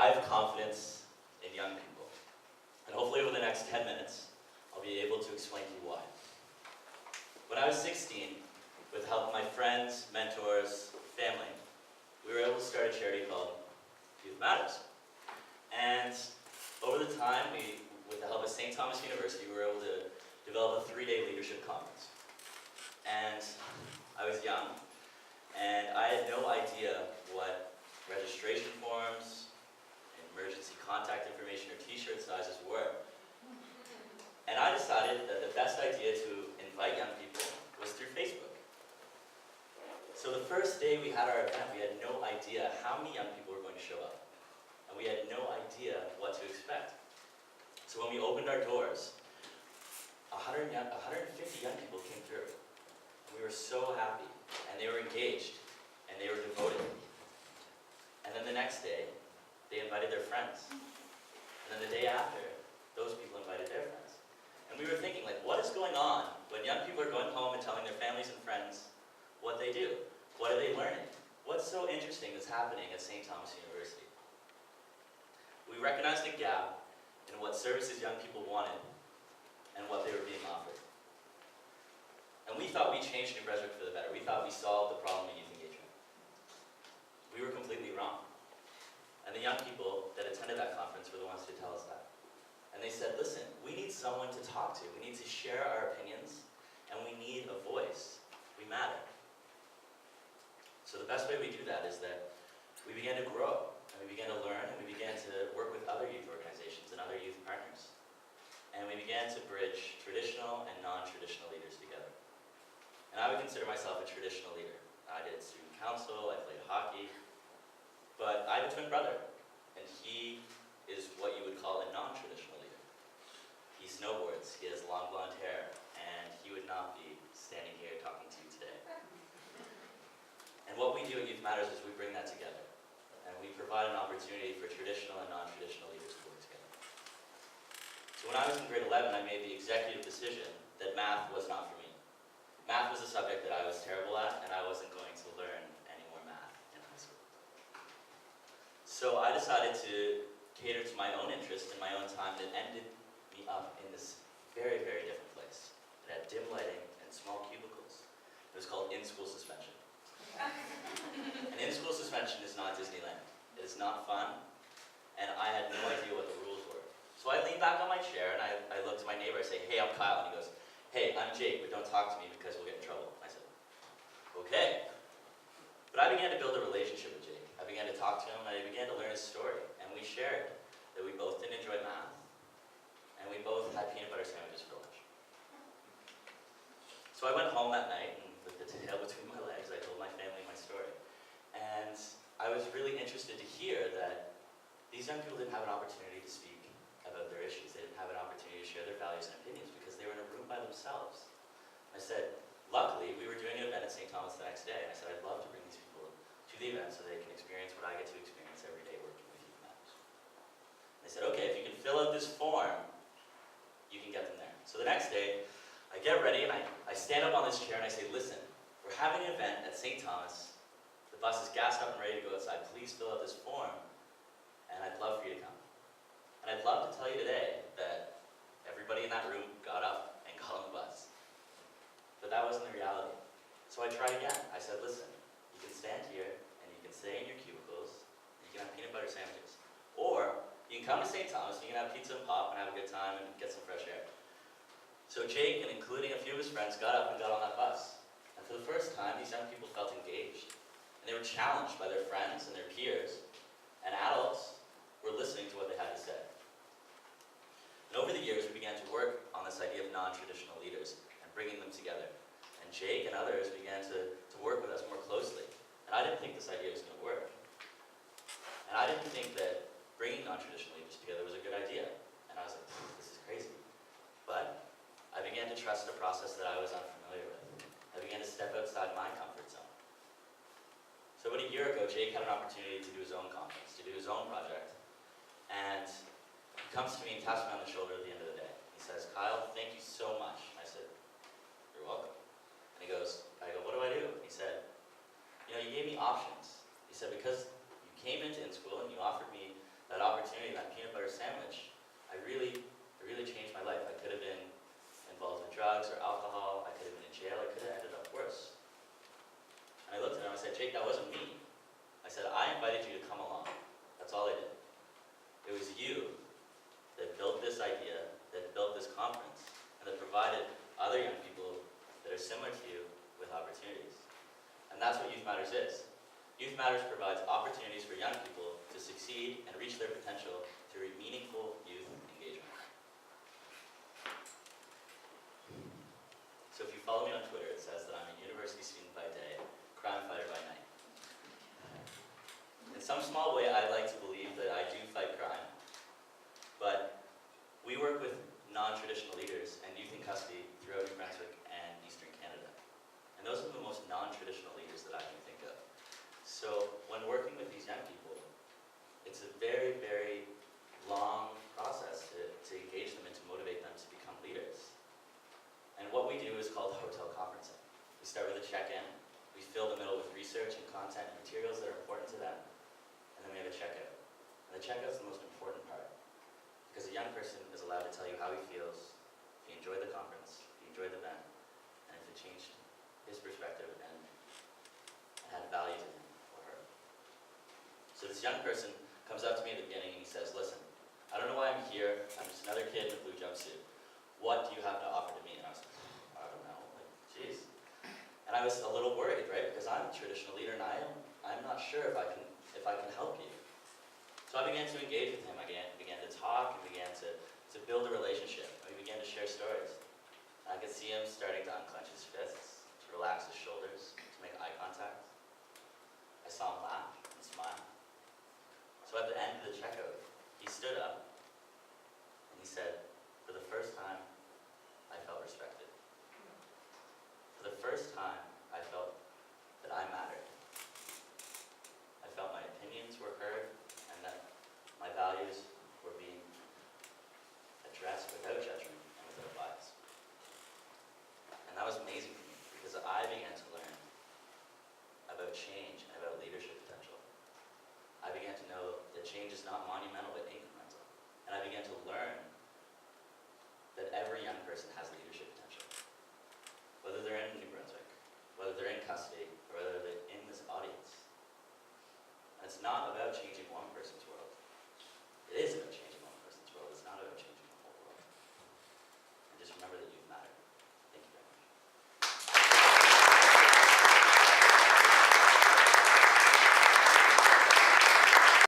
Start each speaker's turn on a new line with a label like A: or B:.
A: I have confidence in young people. And hopefully over the next 10 minutes, I'll be able to explain to you why. When I was 16, with the help of my friends, mentors, family, we were able to start a charity called Youth Matters. And over the time, with the help of St. Thomas University, we were able to develop a 3-day leadership conference. And I was young, and I had no idea what registration forms, emergency contact information, or t-shirt sizes were. And I decided that the best idea to invite young people was through Facebook. So the first day we had our event, we had no idea how many young people were going to show up. And we had no idea what to expect. So when we opened our doors, 150 young people came through. And we were so happy, and they were engaged, and they were devoted. And then the next day, they invited their friends. And then the day after, those people invited their friends. And we were thinking, like, what is going on when young people are going home and telling their families and friends what they do? What are they learning? What's so interesting that's happening at St. Thomas University? We recognized a gap in what services young people wanted and what they were being offered. And we thought we changed New Brunswick for the better. We thought we solved the problem of youth engagement. We were completely wrong. And the young people that attended that conference were the ones to tell us that. And they said, listen, we need someone to talk to. We need to share our opinions, and we need a voice. We matter. So the best way we do that is that we began to grow, and we began to learn, and we began to work with other youth organizations and other youth partners. And we began to bridge traditional and non-traditional leaders together. And I would consider myself a traditional leader. I did student council, I played hockey, but I have a twin brother, and he is what you would call a non-traditional leader. He snowboards, he has long blonde hair, and he would not be standing here talking to you today. And what we do at Youth Matters is we bring that together, and we provide an opportunity for traditional and non-traditional leaders to work together. So when I was in grade 11, I made the executive decision that math was not for me. Math was a subject that I was terrible at, and I wasn't going to learn any more math in high school. So I decided to cater to my own interest and my own time that ended me up in this very, very different place. It had dim lighting and small cubicles. It was called in-school suspension. And in-school suspension is not Disneyland. It is not fun, and I had no idea what the rules were. So I leaned back on my chair, and I looked at my neighbor, I say, hey, I'm Kyle, and he goes, hey, I'm Jake, but don't talk to me because we'll get in trouble. I said, okay. But I began to build a relationship with Jake. I began to talk to him, and I began to learn his story, and we shared that we both didn't enjoy math, and we both had peanut butter sandwiches for lunch. So I went home that night, and with the tail between my legs, I told my family my story. And I was really interested to hear that these young people didn't have an opportunity to speak about their issues. They didn't have an opportunity to share their values and opinions because they were in a room by themselves. I said, luckily, we were doing an event at St. Thomas the next day, and I said, I'd love to bring these people to the event so they can experience what I get to experience every day working with Youth Matters. They said, okay, if you can fill out this form, you can get them there. So the next day, I get ready, and I stand up on this chair, and I say, listen, we're having an event at St. Thomas. The bus is gassed up and ready to go outside. Please fill out this form, and I'd love for you to come. And I'd love to tell you today that everybody in that room got up and got on the bus. But that wasn't the reality. So I tried again. I said, listen, you can stand here, and you can stay in your cubicles, and you can have peanut butter sandwiches. Or you can come to St. Thomas, and you can have pizza and pop, and have a good time, and get some fresh air. So Jake, and including a few of his friends, got up and got on that bus. And for the first time, these young people felt engaged. And they were challenged by their friends and their peers, and adults were listening to what they had to say. And over the years, we began to work on this idea of non-traditional leaders and bringing them together. And Jake and others began to work with us more closely. And I didn't think this idea was going to work. And I didn't think that bringing non-traditional leaders together was a good idea. And I was like, this is crazy. But I began to trust a process that I was unfamiliar with. I began to step outside my comfort zone. So about a year ago, Jake had an opportunity to do his own conference, to do his own project. And he comes to me and taps me on the shoulder at the end of the day. He says, Kyle, thank you so much. I said, you're welcome. And I go, what do I do? He said, you gave me options. He said, because you came into in-school and you offered me that Jake, that wasn't me. I said, I invited you to come along. That's all I did. It was you that built this idea, that built this conference, and that provided other young people that are similar to you with opportunities. And that's what Youth Matters is. Youth Matters provides opportunities for young people to succeed and reach their potential through meaningful youth engagement. So if you follow me on Twitter, it says that I'm a university student by day, crime fighter by night. In some small way, I'd like to believe that I do fight crime, but we work with non-traditional leaders and youth in custody throughout New Brunswick and Eastern Canada. And those are the most non-traditional leaders that I can think of. So when working with these young people, it's a very, very long process to engage them and to motivate them to become leaders. And what we do is called hotel conferencing. We start with a check-in, we fill the middle with research and content and materials that are important to them, and then we have a checkout. And the checkout is the most important part, because a young person is allowed to tell you how he feels, if he enjoyed the conference, if he enjoyed the event, and if it changed his perspective and had value to him or her. So this young person comes up to me at the beginning and he says, listen, I don't know why I'm here, I'm just another kid in a blue jumpsuit. What do you have to offer to me? And I was like, I don't know, like, geez. And I was a little worried, right? Because I'm a traditional leader and I'm not sure if I can help you. So I began to engage with him. I began to talk and began to build a relationship. And we began to share stories. And I could see him starting to unclench his fists, to relax his shoulders, to make eye contact. I saw him laugh and smile. So at the end of the checkout, he stood up and he said, for the first time, I felt respected. For the first time, I felt that I mattered. I felt my opinions were heard and that my values were being addressed without judgment and without bias. And that was amazing for me because I began to learn about change and about leadership potential. I began to know that change is not monumental but incremental. And I began to learn that every young person has leadership potential. Whether they're in New Brunswick, whether they're in custody,